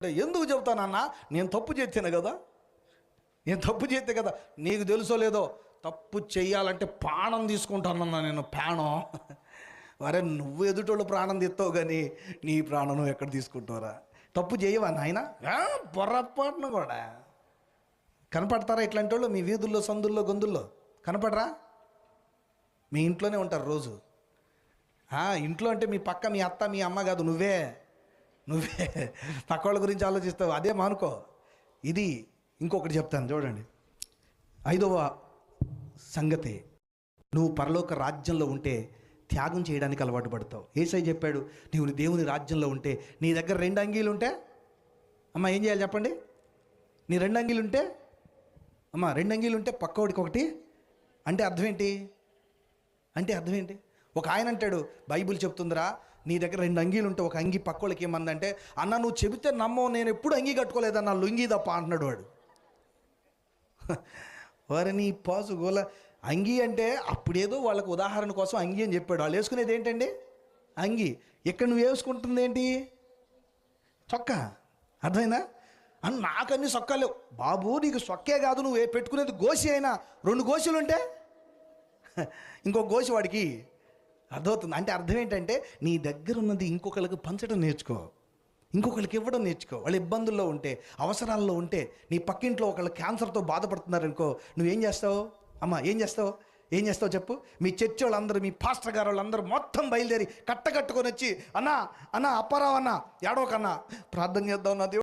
ఎందుకు చెబుతానన్నా, నేను తప్పు చేస్తేనే కదా, నేను తప్పు చేస్తే కదా. నీకు తెలుసో లేదో, తప్పు చెయ్యాలంటే ప్రాణం తీసుకుంటానన్నా నేను, ప్రాణం. వరే నువ్వు ఎదుటోళ్ళు ప్రాణం తీస్తావు కానీ నీ ప్రాణం నువ్వు ఎక్కడ తీసుకుంటావురా? తప్పు చేయవా నాయన? పొరపాటును కూడా కనపడతారా ఇట్లాంటి వాళ్ళు మీ వీధుల్లో, సందుల్లో, గొంతుల్లో? కనపడరా? మీ ఇంట్లోనే ఉంటారు రోజు. ఇంట్లో అంటే మీ పక్క మీ అత్త మీ అమ్మ కాదు, నువ్వే పక్క వాళ్ళ గురించి ఆలోచిస్తావు. అదే మానుకో. ఇది ఇంకొకటి చెప్తాను చూడండి. 5వ సంగతి, నువ్వు పరలోక రాజ్యంలో ఉంటే త్యాగం చేయడానికి అలవాటు పడతావు. యేసయ్య చెప్పాడు, నువ్వు దేవుని రాజ్యంలో ఉంటే నీ దగ్గర 2 అంగీలు ఉంటే అమ్మ ఏం చేయాలి చెప్పండి? నీ 2 అంగీలు ఉంటే అమ్మ 2 అంగీలు ఉంటే పక్కోడికి ఒకటి అంటే అర్థం ఏంటి? ఒక ఆయన అంటాడు, బైబిల్ చెప్తుందిరా, నీ దగ్గర 2 అంగీలు ఉంటే ఒక అంగీ పక్కోళ్ళకి ఏమందంటే, అన్న నువ్వు చెబితే నమ్మో, నేను ఎప్పుడు అంగీ కట్టుకోలేదన్న, లుంగీ తప్ప అంటున్నాడు వాడు. వారి నీ పాసు గోల. అంగీ అంటే అప్పుడేదో వాళ్ళకు ఉదాహరణ కోసం అంగీ అని చెప్పాడు. వాళ్ళు వేసుకునేది ఏంటండి? అంగీ. ఇక్కడ నువ్వు వేసుకుంటుంది ఏంటి? చొక్కా. అర్థమైందా? అని నాకన్నీ సొక్కాలేవు బాబు. నీకు సొక్కే కాదు, నువ్వు పెట్టుకునేది గోసి అయినా 2 గోసులు ఉంటే ఇంకో గోసి వాడికి. అర్థమవుతుంది అంటే అర్థం ఏంటంటే, నీ దగ్గర ఉన్నది ఇంకొకరికి పంచడం నేర్చుకో, ఇంకొకరికి ఇవ్వడం నేర్చుకో. వాళ్ళు ఇబ్బందుల్లో ఉంటే, అవసరాల్లో ఉంటే, నీ పక్కింట్లో ఒకళ్ళు క్యాన్సర్తో బాధపడుతున్నారనుకో, నువ్వేం చేస్తావు అమ్మ? ఏం చేస్తావు చెప్పు? మీ చర్చి వాళ్ళందరూ, మీ పాస్టర్ గారు వాళ్ళందరూ మొత్తం బయలుదేరి కట్టకట్టుకొని వచ్చి, అన్నా అప్పారావు అన్న ఏడవకన్నా ప్రార్థన చేద్దాం నా దేవుడు